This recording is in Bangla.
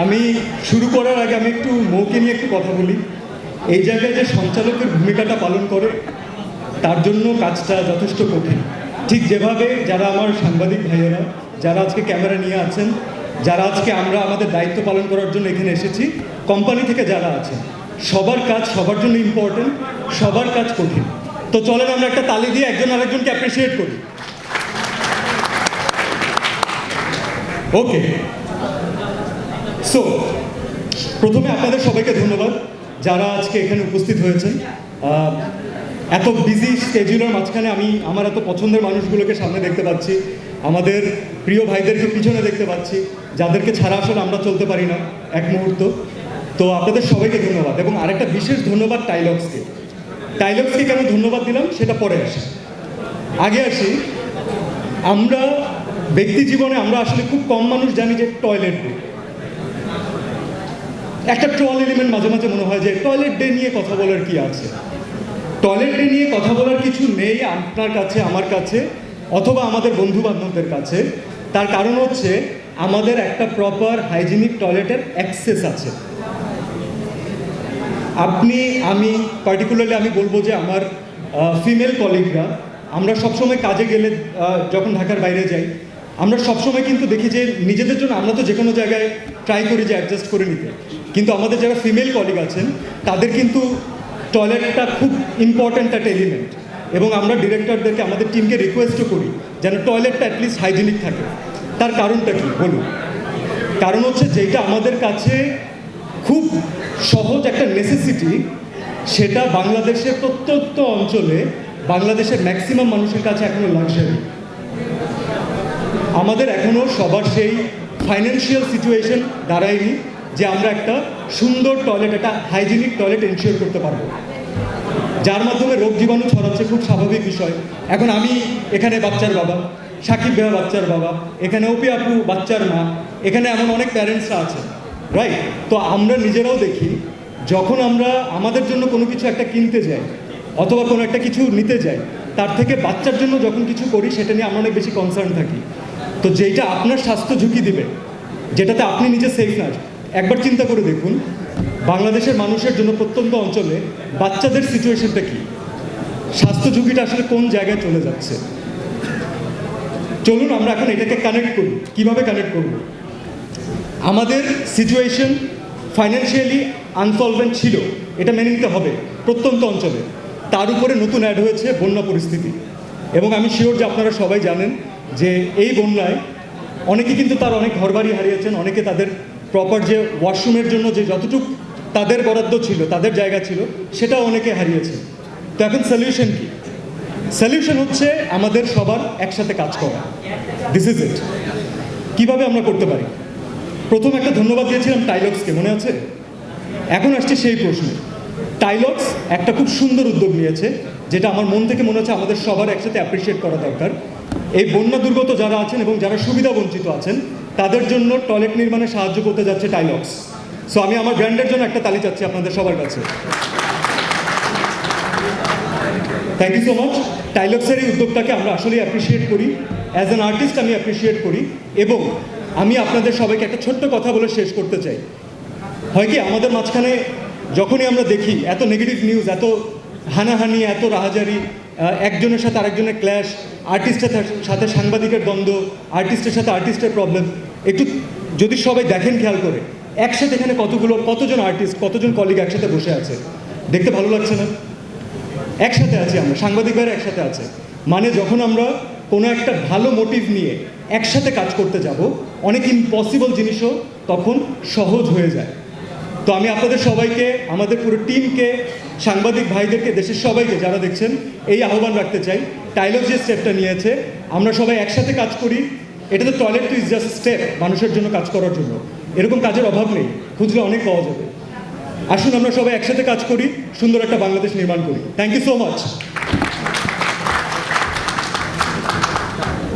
আমি শুরু করার আগে আমি একটু মৌকে নিয়ে একটু কথা বলি। এই জায়গায় যে সঞ্চালকের ভূমিকাটা পালন করে তার জন্য কাজটা যথেষ্ট কঠিন। ঠিক যেভাবে যারা আমার সাংবাদিক ভাইয়েরা যারা আজকে ক্যামেরা নিয়ে আছেন, যারা আজকে আমরা আমাদের দায়িত্ব পালন করার জন্য এখানে এসেছি, কোম্পানি থেকে যারা আছেন, সবার কাজ সবার জন্য ইম্পর্টেন্ট, সবার কাজ কঠিন। তো চলেন আমরা একটা তালি দিয়ে একজন আরেকজনকে অ্যাপ্রিসিয়েট করি। ওকে, সো প্রথমে আপনাদের সবাইকে ধন্যবাদ যারা আজকে এখানে উপস্থিত হয়েছেন। এত বিজি স্কেডিউলের মাঝখানে আমি আমার এত পছন্দের মানুষগুলোকে সামনে দেখতে পাচ্ছি, আমাদের প্রিয় ভাইদেরকে পিছনে দেখতে পাচ্ছি, যাদেরকে ছাড়া আসলে আমরা চলতে পারি না এক মুহূর্ত। তো আপনাদের সবাইকে ধন্যবাদ, এবং আরেকটা বিশেষ ধন্যবাদ টাইলক্সকে। টাইলক্সকে কেন ধন্যবাদ দিলাম সেটা পরে আসি। আগে আসি, আমরা ব্যক্তি জীবনে আমরা আসলে খুব কম মানুষ জানি যে টয়লেট ডে একটা ট্রল এলিমেন্ট মাঝে মাঝে মনে হয় যে টয়লেট ডে নিয়ে কথা বলার কি আছে। টয়লেট ডে নিয়ে কথা বলার কিছু নেই আপনার কাছে, আমার কাছে, অথবা আমাদের বন্ধু বান্ধবদের কাছে। তার কারণ হচ্ছে আমাদের একটা প্রপার হাইজিনিক টয়লেটের অ্যাক্সেস আছে। আপনি, আমি পার্টিকুলারলি আমি বলবো যে আমার ফিমেল কলিগরা, আমরা সবসময় কাজে গেলে যখন ঢাকার বাইরে যাই, আমরা সবসময় কিন্তু দেখি যে নিজেদের জন্য আমরা তো যে কোনো জায়গায় ট্রাই করি যে অ্যাডজাস্ট করে নিতে, কিন্তু আমাদের যারা ফিমেল কলিগ আছেন তাদের কিন্তু টয়লেটটা খুব ইম্পর্ট্যান্ট একটা এলিমেন্ট। এবং আমরা ডিরেক্টরদেরকে, আমাদের টিমকে রিকোয়েস্টও করি যেন টয়লেটটা অ্যাটলিস্ট হাইজিনিক থাকে। তার কারণটা কি বলুন? কারণ হচ্ছে যেটা আমাদের কাছে খুব সহজ একটা নেসেসিটি, সেটা বাংলাদেশের প্রত্যন্ত অঞ্চলে বাংলাদেশের ম্যাক্সিমাম মানুষের কাছে এখনও লাক্সারি। আমাদের এখনও সবার সেই ফাইন্যান্সিয়াল সিচুয়েশন দাঁড়ায়নি যে আমরা একটা সুন্দর টয়লেট, একটা হাইজিনিক টয়লেট এনশিওর করতে পারবো, যার মাধ্যমে রোগ জীবাণু ছড়াচ্ছে, খুব স্বাভাবিক বিষয়। এখন আমি এখানে বাচ্চার বাবা, সাকিব ভাইয়া বাচ্চার বাবা, এখানে ওপি আপু বাচ্চার মা, এখানে এমন অনেক প্যারেন্টসরা আছে, রাইট? তো আমরা নিজেরাও দেখি যখন আমরা আমাদের জন্য কোনো কিছু একটা কিনতে যাই অথবা কোনো একটা কিছু নিতে যাই, তার থেকে বাচ্চার জন্য যখন কিছু করি সেটা নিয়ে আমরা অনেক বেশি কনসার্ন থাকি। তো যেটা আপনার স্বাস্থ্য ঝুঁকি দিবে, যেটাতে আপনি নিজে সেফ না, একবার চিন্তা করে দেখুন বাংলাদেশের মানুষের জন্য প্রত্যন্ত অঞ্চলে বাচ্চাদের সিচুয়েশনটা কি, স্বাস্থ্য ঝুঁকিটা আসলে কোন জায়গায় চলে যাচ্ছে। চলুন আমরা এখন এটাকে কানেক্ট করি। কিভাবে কানেক্ট করব? আমাদের সিচুয়েশন ফাইন্যান্সিয়ালি আনসলভেন্ট ছিল, এটা মেনে নিতে হবে প্রত্যন্ত অঞ্চলে। তার উপরে নতুন অ্যাড হয়েছে বন্যা পরিস্থিতি, এবং আমি শিওর যে আপনারা সবাই জানেন যে এই বন্যায় অনেকে কিন্তু তার অনেক ঘরবাড়ি হারিয়েছেন, অনেকে তাদের প্রপার যে ওয়াশরুমের জন্য যে যতটুকু তাদের বরাদ্দ ছিল, তাদের জায়গা ছিল, সেটাও অনেকে হারিয়েছে। তো এখন সলিউশন কি? সলিউশন হচ্ছে আমাদের সবার একসাথে কাজ করা। This is it. কীভাবে আমরা করতে পারি? প্রথম একটা ধন্যবাদ দিয়েছিলাম টাইলক্সকে, মনে আছে? এখন আসছে সেই প্রশ্নে। টাইলক্স একটা খুব সুন্দর উদ্যোগ নিয়েছে, যেটা আমার মন থেকে মনে হচ্ছে আমাদের সবার একসাথে অ্যাপ্রিসিয়েট করা দরকার। এই বন্যা দুর্গত যারা আছেন এবং যারা সুবিধা বঞ্চিত আছেন তাদের জন্য টয়লেট নির্মাণে সাহায্য করতে যাচ্ছে টাইলক্স। সো আমি আমার ব্র্যান্ডের জন্য একটা তালি চাচ্ছি আপনাদের সবার কাছে। Thank you so much. টাইলক্সের এই উদ্যোগটাকে আমরা আসলেই অ্যাপ্রিসিয়েট করি। অ্যাজ অ্যান আর্টিস্ট আমি অ্যাপ্রিসিয়েট করি। এবং আমি আপনাদের সবাইকে একটা ছোট্ট কথা বলে শেষ করতে চাই। হয় কি, আমাদের মাঝখানে যখনই আমরা দেখি এত নেগেটিভ নিউজ, এত হানাহানি, এত রাহাজারি, একজনের সাথে আরেকজনের ক্ল্যাশ, আর্টিস্টের সাথে সাংবাদিকের দ্বন্দ্ব, আর্টিস্টের সাথে আর্টিস্টের প্রবলেম, একটু যদি সবাই দেখেন খেয়াল করে, একসাথে এখানে কতজন আর্টিস্ট, কতজন কলিগ একসাথে বসে আছে, দেখতে ভালো লাগছে না? একসাথে আছি আমরা, সাংবাদিক ভাইরা একসাথে আছে, মানে যখন আমরা কোনো একটা ভালো মোটিভ নিয়ে একসাথে কাজ করতে যাব, অনেক ইম্পসিবল জিনিসও তখন সহজ হয়ে যায়। তো আমি আপনাদের সবাইকে, আমাদের পুরো টিমকে, সাংবাদিক ভাইদেরকে, দেশের সবাইকে যারা দেখছেন, এই আহ্বান রাখতে চাই, টাইলক্স যে স্টেপটা নিয়েছে আমরা সবাই একসাথে কাজ করি। এটা তো toilet to is just step মানুষের জন্য কাজ করার জন্য, এরকম কাজের অভাব নেই, খুঁজলে অনেক পাওয়া যাবে। আসুন আমরা সবাই একসাথে কাজ করি, সুন্দর একটা বাংলাদেশ নির্মাণ করি। Thank you so much.